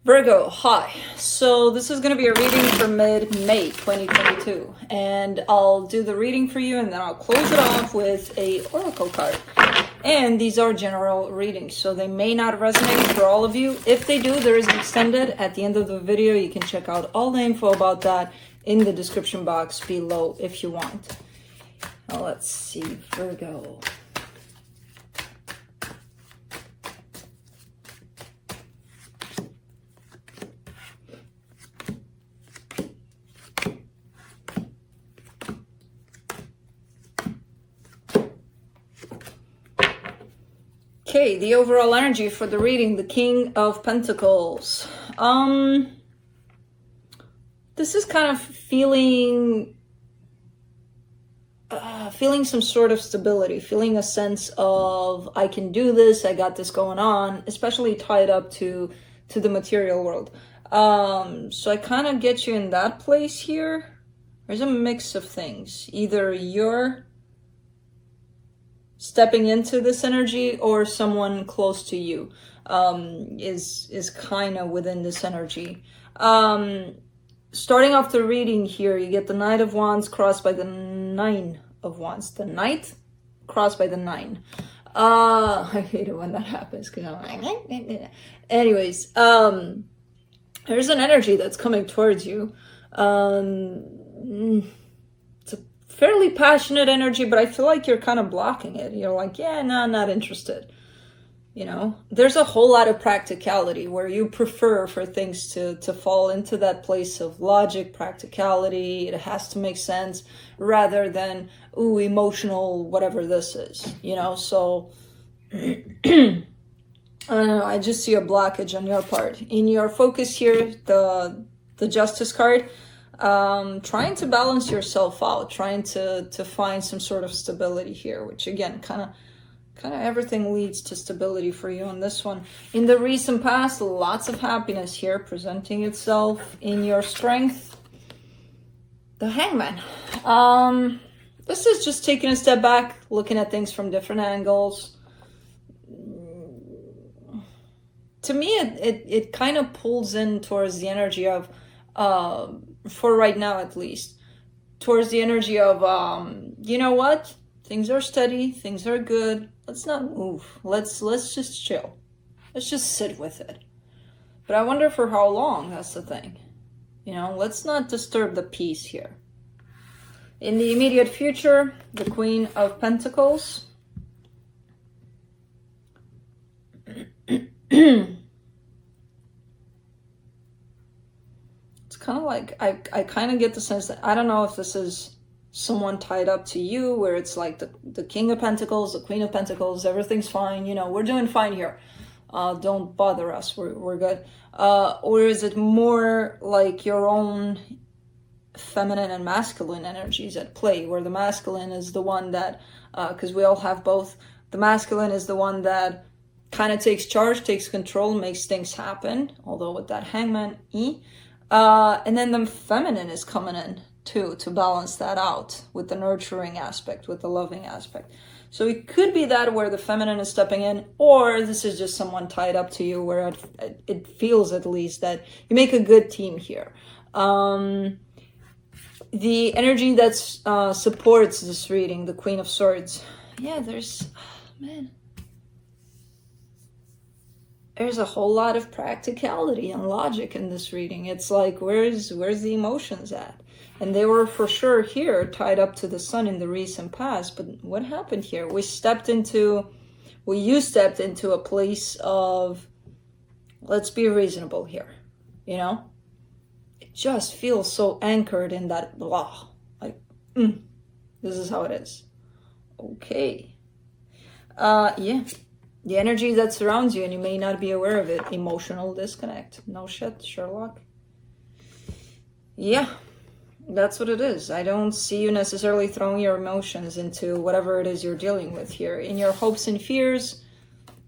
Virgo, hi. So this is going to be a reading for mid-May 2022, and I'll do the reading for you and then I'll close it off with a oracle card. And these are general readings, so they may not resonate for all of you. If they do, there is an extended at the end of the video. You can check out all the info about that in the description box below if you want. Now let's see, Virgo. Okay, the overall energy for the reading, the King of Pentacles. This is kind of feeling some sort of stability, feeling a sense of, I can do this, I got this going on, especially tied up to the material world. So I kind of get you in that place here. There's a mix of things. Either you're stepping into this energy or someone close to you is kind of within this energy. Starting off the reading here, you get the Knight of Wands crossed by the Nine of Wands. The Knight crossed by the Nine. I hate it when that happens because I'm like, anyways, there's an energy that's coming towards you. It's a fairly passionate energy, but I feel like you're kind of blocking it. You're like, yeah, no, I'm not interested. You know, there's a whole lot of practicality where you prefer for things to fall into that place of logic, practicality. It has to make sense rather than, ooh, emotional, whatever this is, you know? So I don't know. I just see a blockage on your part. In your focus here, the Justice card, trying to balance yourself out, trying to find some sort of stability here, which again, kind of everything leads to stability for you on this one. In the recent past, lots of happiness here presenting itself in your strength. The Hangman. This is just taking a step back, looking at things from different angles. To me, it kind of pulls in towards the energy of, for right now at least, towards the energy of, you know what? Things are steady, things are good. Let's not move. Let's just chill. Let's just sit with it. But I wonder for how long, that's the thing. You know, let's not disturb the peace here. In the immediate future, the Queen of Pentacles. It's kind of like, I kind of get the sense that, I don't know if this is someone tied up to you, where it's like the King of Pentacles, the Queen of Pentacles, everything's fine, you know, we're doing fine here. Don't bother us, we're good. Or is it more like your own feminine and masculine energies at play, where the masculine is the one that, because we all have both, the masculine is the one that kind of takes charge, takes control, makes things happen, although with that Hangman, and then the feminine is coming in too, to balance that out with the nurturing aspect, with the loving aspect. So it could be that where the feminine is stepping in, or this is just someone tied up to you, where it feels at least that you make a good team here. The energy that supports this reading, the Queen of Swords. Yeah, there's a whole lot of practicality and logic in this reading. It's like, where's the emotions at? And they were for sure here tied up to the sun in the recent past. But what happened here? You stepped into a place of, let's be reasonable here, you know? It just feels so anchored in that blah. Like, this is how it is. Okay. Yeah. The energy that surrounds you, and you may not be aware of it. Emotional disconnect. No shit, Sherlock. Yeah. That's what it is. I don't see you necessarily throwing your emotions into whatever it is you're dealing with here. In your hopes and fears,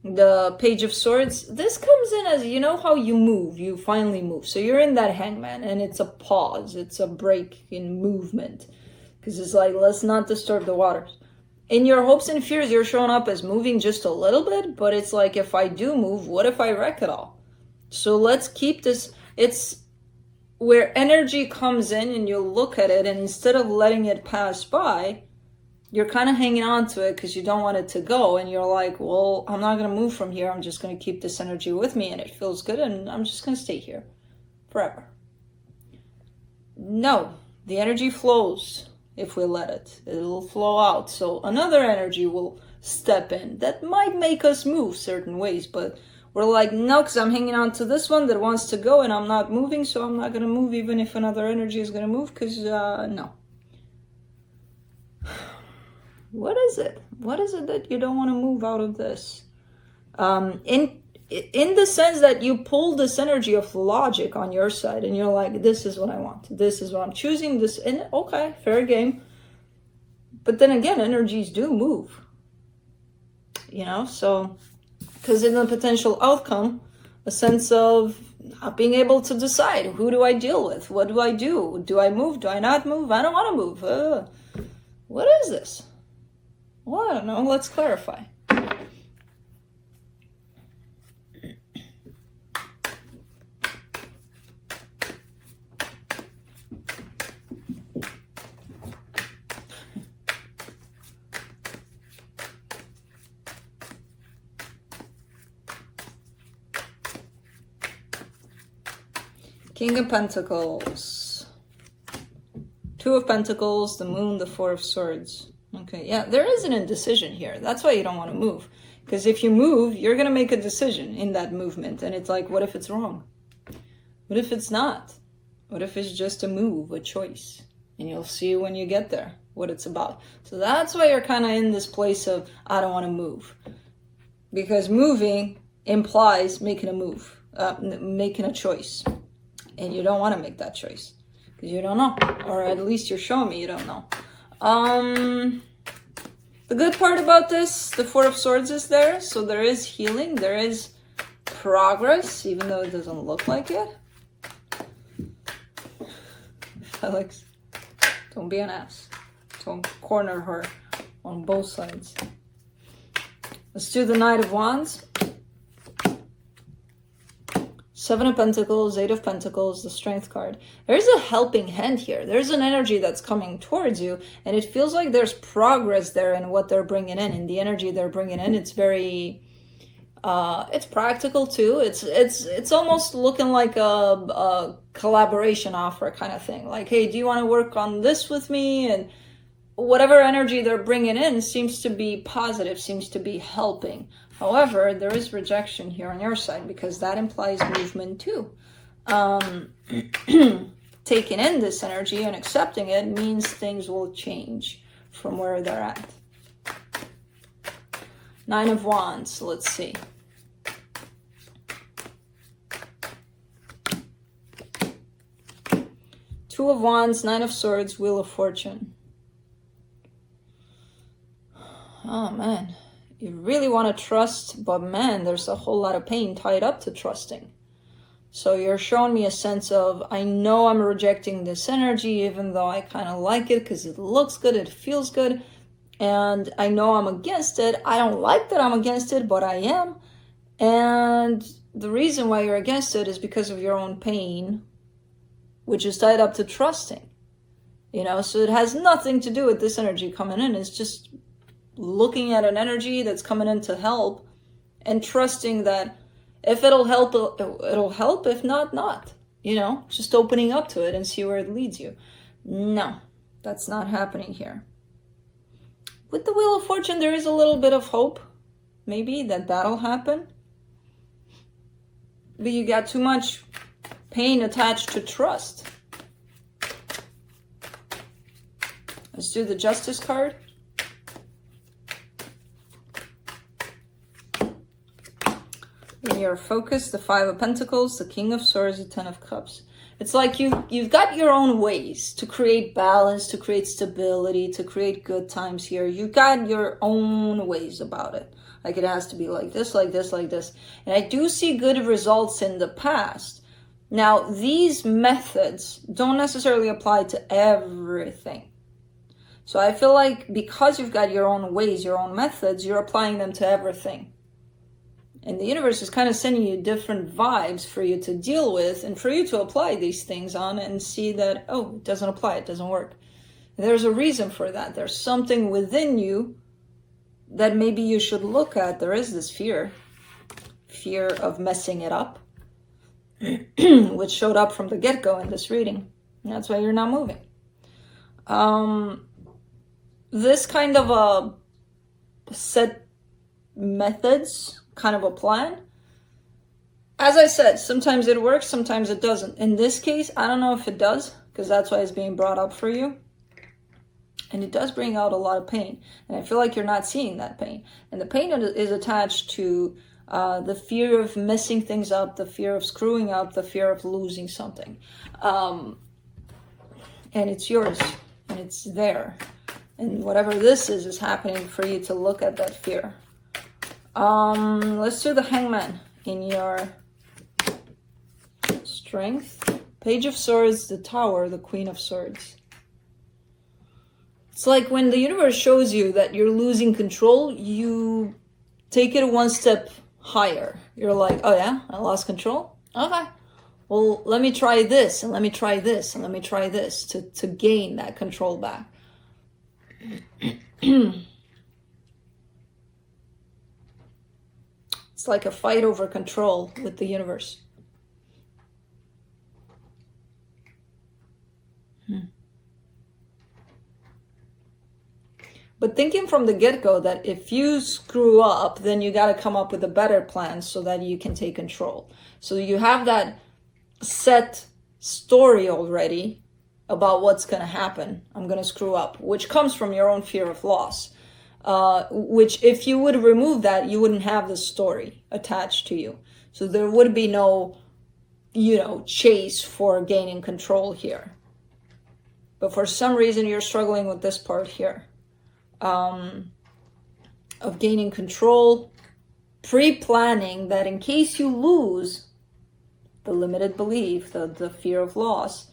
the Page of Swords, this comes in as, you know how you move, you finally move. So you're in that Hangman, and it's a pause, it's a break in movement. Because it's like, let's not disturb the waters. In your hopes and fears, you're showing up as moving just a little bit, but it's like, if I do move, what if I wreck it all? So let's keep this. It's where energy comes in and you look at it, and instead of letting it pass by, you're kind of hanging on to it because you don't want it to go. And you're like, well, I'm not going to move from here. I'm just going to keep this energy with me and it feels good. And I'm just going to stay here forever. No, the energy flows if we let it. It'll flow out. So another energy will step in that might make us move certain ways. But we're like, no, because I'm hanging on to this one that wants to go and I'm not moving. So I'm not going to move even if another energy is going to move because no. What is it? What is it that you don't want to move out of this? In the sense that you pull this energy of logic on your side and you're like, this is what I want. This is what I'm choosing. This, and okay, fair game. But then again, energies do move. You know, so, because in the potential outcome, a sense of not being able to decide, who do I deal with? What do I do? Do I move? Do I not move? I don't want to move. What is this? Well, I don't know. Let's clarify. King of Pentacles. Two of Pentacles, the Moon, the Four of Swords. Okay, yeah, there is an indecision here. That's why you don't want to move. Because if you move, you're going to make a decision in that movement. And it's like, what if it's wrong? What if it's not? What if it's just a move, a choice? And you'll see when you get there what it's about. So that's why you're kind of in this place of, I don't want to move. Because moving implies making a move, making a choice. And you don't want to make that choice. Because you don't know. Or at least you're showing me you don't know. The good part about this, the Four of Swords is there, so there is healing, there is progress, even though it doesn't look like it. Felix, don't be an ass. Don't corner her on both sides. Let's do the Knight of Wands. Seven of Pentacles, Eight of Pentacles, the Strength card. There's a helping hand here. There's an energy that's coming towards you, and it feels like there's progress there in what they're bringing in the energy they're bringing in. It's very, it's practical too. It's almost looking like a collaboration offer kind of thing. Like, hey, do you want to work on this with me? And whatever energy they're bringing in seems to be positive, seems to be helping. However, there is rejection here on your side because that implies movement too. Taking in this energy and accepting it means things will change from where they're at. Nine of Wands, let's see. Two of Wands, Nine of Swords, Wheel of Fortune. Oh man. You really want to trust, but man, there's a whole lot of pain tied up to trusting. So you're showing me a sense of, I know I'm rejecting this energy, even though I kind of like it because it looks good, it feels good. And I know I'm against it. I don't like that I'm against it, but I am. And the reason why you're against it is because of your own pain, which is tied up to trusting. You know, so it has nothing to do with this energy coming in. It's just looking at an energy that's coming in to help and trusting that if it'll help, it'll help. If not, not. You know, just opening up to it and see where it leads you. No, that's not happening here. With the Wheel of Fortune, there is a little bit of hope, maybe, that that'll happen. But you got too much pain attached to trust. Let's do the Justice card. In your focus, the Five of Pentacles, the King of Swords, the Ten of Cups. It's like you've got your own ways to create balance, to create stability, to create good times here. You got your own ways about it. Like it has to be like this, like this, like this. And I do see good results in the past. Now, these methods don't necessarily apply to everything. So I feel like because you've got your own ways, your own methods, you're applying them to everything. And the universe is kind of sending you different vibes for you to deal with and for you to apply these things on and see that, oh, it doesn't apply, it doesn't work. There's a reason for that. There's something within you that maybe you should look at. There is this fear of messing it up, which showed up from the get-go in this reading. And that's why you're not moving. This kind of a set methods, kind of a plan. As I said, sometimes it works, sometimes it doesn't. In this case, I don't know if it does, because that's why it's being brought up for you. And it does bring out a lot of pain. And I feel like you're not seeing that pain. And the pain is attached to the fear of messing things up, the fear of screwing up, the fear of losing something. And it's yours. And it's there. And whatever this is happening for you to look at that fear. Let's do the Hangman in your strength. Page of Swords, the Tower, the Queen of Swords. It's like when the universe shows you that you're losing control, you take it one step higher. You're like, oh yeah, I lost control? Okay. Well, let me try this, and let me try this, and let me try this to gain that control back. It's like a fight over control with the universe. But thinking from the get-go that if you screw up, then you got to come up with a better plan so that you can take control. So you have that set story already about what's going to happen. I'm going to screw up, which comes from your own fear of loss. Which if you would remove that, you wouldn't have the story attached to you. So there would be no, chase for gaining control here. But for some reason, you're struggling with this part here. Of gaining control, pre-planning that in case you lose, the limited belief, the fear of loss,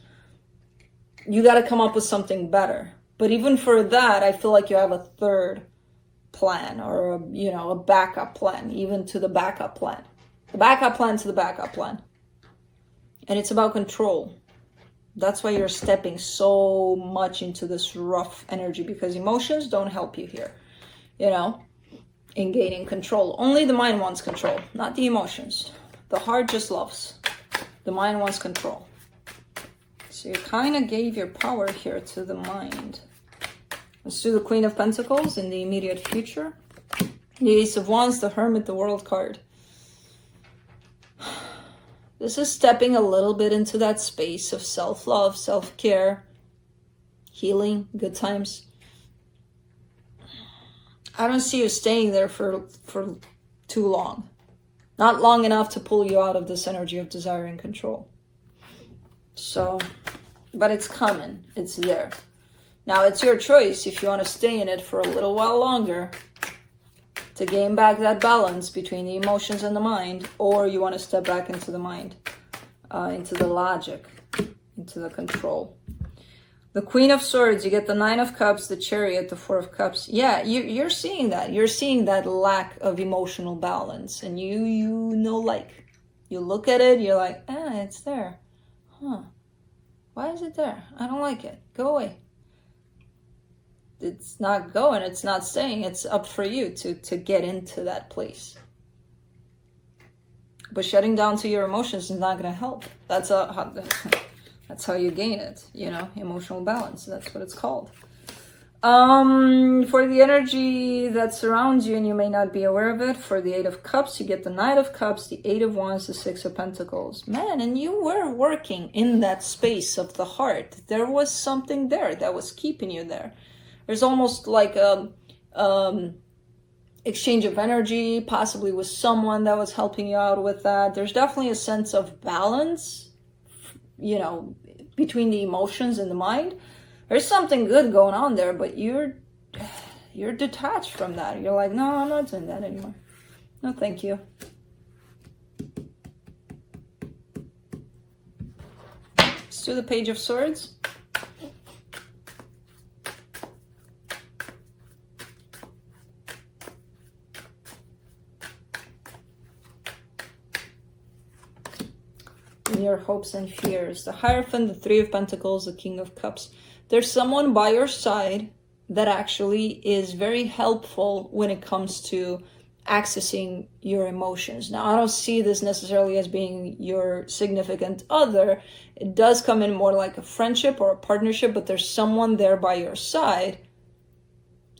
you got to come up with something better. But even for that, I feel like you have a third plan or, a backup plan, even to the backup plan. The backup plan to the backup plan. And it's about control. That's why you're stepping so much into this rough energy, because emotions don't help you here, in gaining control. Only the mind wants control, not the emotions. The heart just loves. The mind wants control. So you kind of gave your power here to the mind. Let's do the Queen of Pentacles in the immediate future. The Ace of Wands, the Hermit, the World card. This is stepping a little bit into that space of self-love, self-care, healing, good times. I don't see you staying there for too long. Not long enough to pull you out of this energy of desire and control. So, but it's coming. It's there. Now, it's your choice if you want to stay in it for a little while longer to gain back that balance between the emotions and the mind, or you want to step back into the mind, into the logic, into the control. The Queen of Swords, you get the Nine of Cups, the Chariot, the Four of Cups. Yeah, you're seeing that. You're seeing that lack of emotional balance. And you look at it, you're like, it's there. Huh. Why is it there? I don't like it. Go away. It's not going, it's not staying. It's up for you to get into that place. But shutting down to your emotions is not going to help. That's how you gain it, emotional balance. That's what it's called. For the energy that surrounds you and you may not be aware of it, for the Eight of Cups, you get the Knight of Cups, the Eight of Wands, the Six of Pentacles. Man, and you were working in that space of the heart. There was something there that was keeping you there. There's almost like a exchange of energy, possibly with someone that was helping you out with that. There's definitely a sense of balance, between the emotions and the mind. There's something good going on there, but you're detached from that. You're like, no, I'm not doing that anymore. No, thank you. Let's do the Page of Swords. in your hopes and fears. The Hierophant, the Three of Pentacles, the King of Cups. There's someone by your side that actually is very helpful when it comes to accessing your emotions. Now, I don't see this necessarily as being your significant other. It does come in more like a friendship or a partnership, but there's someone there by your side,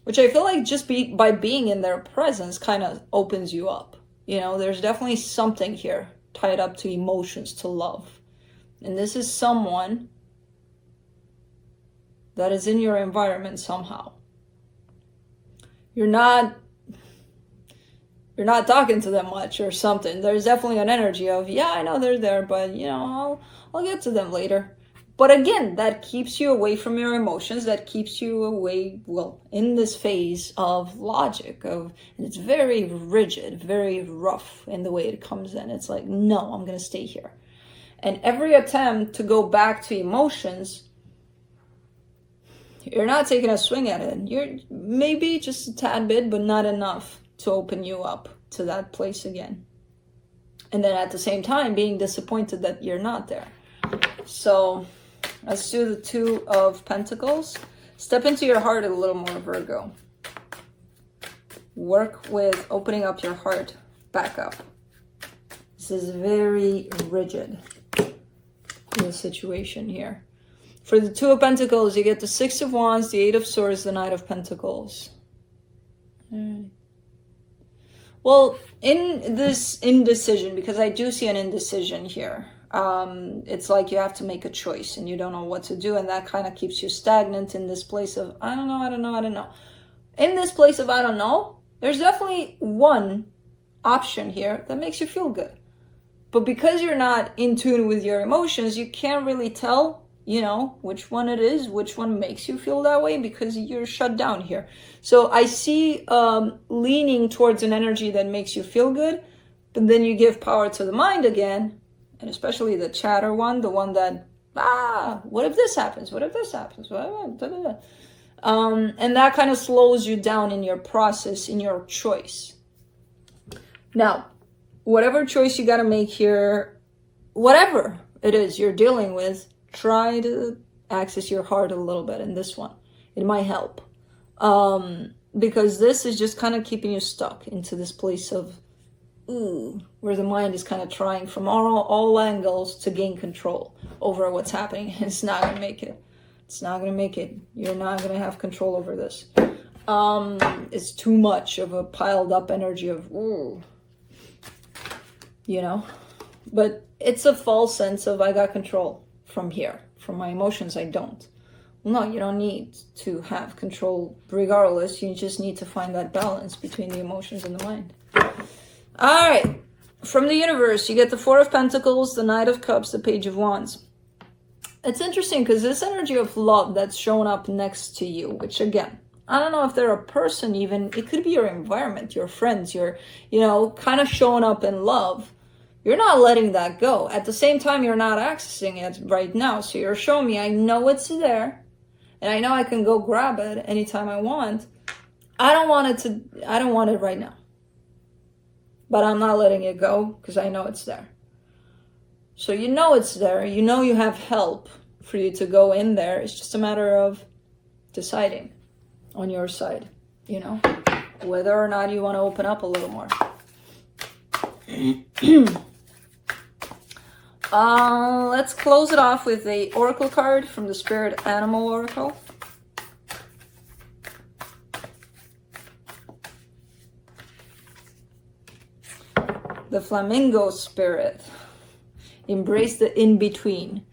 which I feel like just by being in their presence kind of opens you up. You know, there's definitely something here tied up to emotions, to love. And this is someone that is in your environment somehow. You're not talking to them much or something. There's definitely an energy of, yeah, I know they're there, but you know, I'll get to them later. But again, that keeps you away from your emotions. That keeps you away, well, in this phase of logic, and it's very rigid, very rough in the way it comes in. It's like, no, I'm going to stay here. And every attempt to go back to emotions, you're not taking a swing at it. You're maybe just a tad bit, but not enough to open you up to that place again. And then at the same time, being disappointed that you're not there. So let's do the Two of Pentacles. Step into your heart a little more, Virgo. Work with opening up your heart back up. This is very rigid in the situation here. For the Two of Pentacles, you get the Six of Wands, the Eight of Swords, the Knight of Pentacles. Well, in this indecision, because I do see an indecision here, it's like you have to make a choice and you don't know what to do, and that kind of keeps you stagnant in this place of, I don't know. In this place of I don't know, there's definitely one option here that makes you feel good. But because you're not in tune with your emotions, you can't really tell, you know, which one it is, which one makes you feel that way, because you're shut down here. So I see leaning towards an energy that makes you feel good, but then you give power to the mind again, and especially the chatter one, the one that, what if this happens? What if this happens? And that kind of slows you down in your process, in your choice. Now, whatever choice you got to make here, whatever it is you're dealing with, try to access your heart a little bit in this one. It might help. Because this is just kind of keeping you stuck into this place of, where the mind is kind of trying from all angles to gain control over what's happening. It's not going to make it. It's not going to make it. You're not going to have control over this. It's too much of a piled up energy of, you know. But it's a false sense of, I got control from here. From my emotions, I don't. No, you don't need to have control regardless. You just need to find that balance between the emotions and the mind. All right. From the universe, you get the Four of Pentacles, the Knight of Cups, the Page of Wands. It's interesting because this energy of love that's shown up next to you, which again, I don't know if they're a person even. It could be your environment, your friends, your, you know, kind of showing up in love. You're not letting that go. At the same time, you're not accessing it right now. So you're showing me, I know it's there. And I know I can go grab it anytime I want. I don't want it right now. But I'm not letting it go because I know it's there. So you know it's there. You know you have help for you to go in there. It's just a matter of deciding on your side, you know, whether or not you want to open up a little more. Let's close it off with the Oracle card from the Spirit Animal Oracle. The Flamingo Spirit. Embrace the in-between.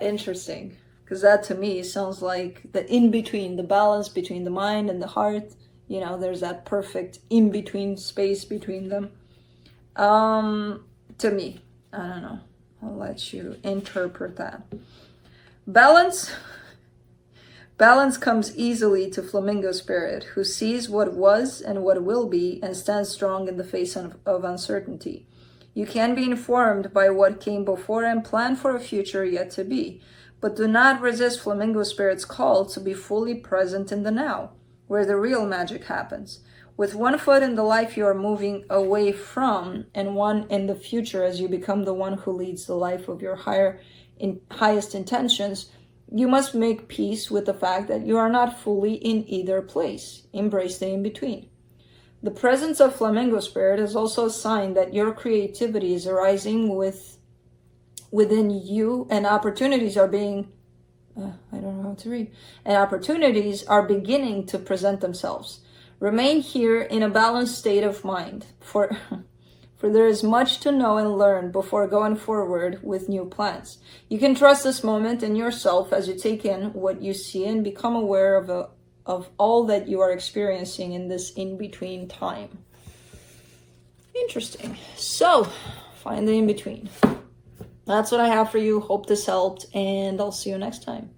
Interesting. Because that to me sounds like the in-between, the balance between the mind and the heart. You know, there's that perfect in-between space between them. To me, I don't know. I'll let you interpret that. Balance comes easily to Flamingo Spirit, who sees what was and what will be and stands strong in the face of uncertainty. You can be informed by what came before and plan for a future yet to be, but do not resist Flamingo Spirit's call to be fully present in the now, where the real magic happens. With one foot in the life you are moving away from, and one in the future as you become the one who leads the life of your highest intentions, you must make peace with the fact that you are not fully in either place. Embrace the in-between. The presence of Flamingo Spirit is also a sign that your creativity is arising within you, and opportunities are being I don't know how to read. And opportunities are beginning to present themselves. Remain here in a balanced state of mind, for there is much to know and learn before going forward with new plans. You can trust this moment in yourself as you take in what you see and become aware of all that you are experiencing in this in-between time. Interesting. So, find the in-between. That's what I have for you. Hope this helped, and I'll see you next time.